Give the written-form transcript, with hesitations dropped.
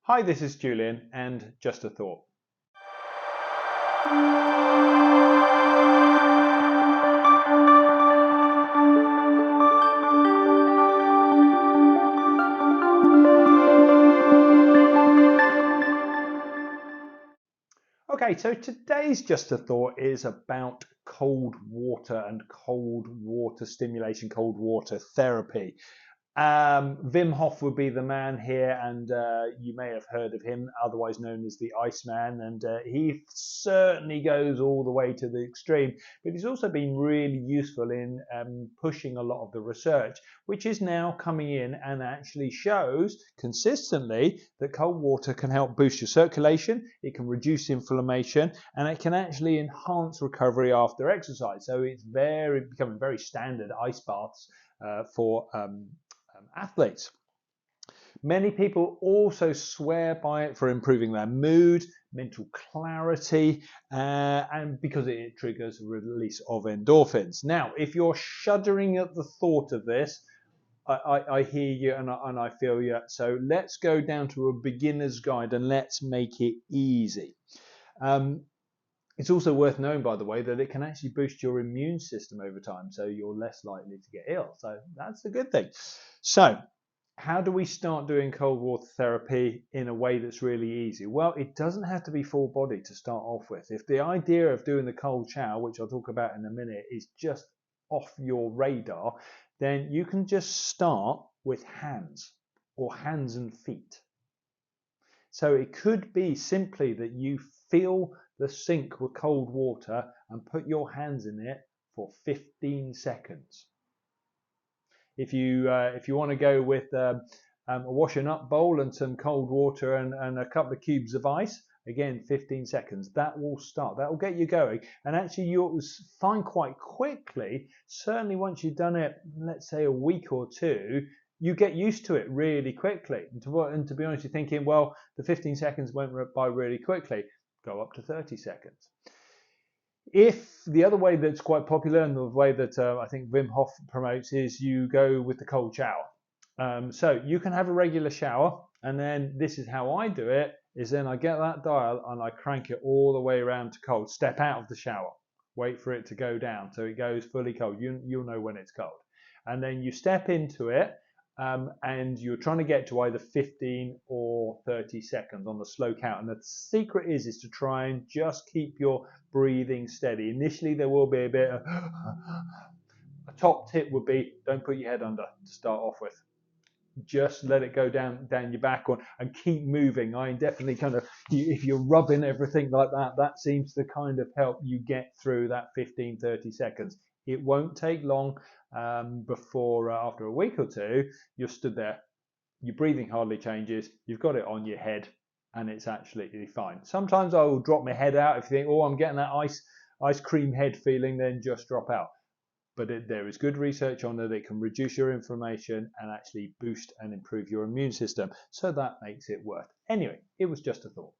Hi, this is Julien and Just a Thought. Okay, so today's Just a Thought is about cold water and cold water stimulation, cold water therapy. Wim Hof would be the man here, and you may have heard of him, otherwise known as the Iceman, and he certainly goes all the way to the extreme, but he's also been really useful in pushing a lot of the research, which is now coming in and actually shows consistently that cold water can help boost your circulation, it can reduce inflammation, and it can actually enhance recovery after exercise. So it's becoming very standard ice baths for athletes. Many people also swear by it for improving their mood, mental clarity, and because it triggers a release of endorphins. Now, if you're shuddering at the thought of this, I hear you and I feel you. So let's go down to a beginner's guide and let's make it easy. It's also worth knowing, by the way, that it can actually boost your immune system over time, so you're less likely to get ill. So that's a good thing. So how do we start doing cold water therapy in a way that's really easy? Well, it doesn't have to be full body to start off with. If the idea of doing the cold shower, which I'll talk about in a minute, is just off your radar, then you can just start with hands or hands and feet. So it could be simply that you fill the sink with cold water and put your hands in it for 15 seconds. If you want to go with a washing up bowl and some cold water and a couple of cubes of ice, again 15 seconds, that will get you going, and actually you'll find quite quickly, certainly once you've done it, let's say a week or two, you get used to it really quickly. And to be honest, you're thinking, well, the 15 seconds went by really quickly. Go up to 30 seconds. If the other way that's quite popular and the way that I think Wim Hof promotes is you go with the cold shower. So you can have a regular shower, and then this is how I do it, is then I get that dial and I crank it all the way around to cold. Step out of the shower, wait for it to go down so it goes fully cold. You'll know when it's cold. And then you step into it, and you're trying to get to either 15 or 30 seconds on the slow count. And the secret is to try and just keep your breathing steady. Initially, there will be a bit of a top tip would be don't put your head under to start off with. Just let it go down your back and keep moving. I definitely if you're rubbing everything like that, that seems to kind of help you get through that 15-30 seconds. It won't take long before after a week or two, you're stood there, your breathing hardly changes, you've got it on your head, and it's absolutely fine. Sometimes I will drop my head out if you think, oh, I'm getting that ice cream head feeling, then just drop out. But there is good research on that it can reduce your inflammation and actually boost and improve your immune system. So that makes it worth. Anyway, it was just a thought.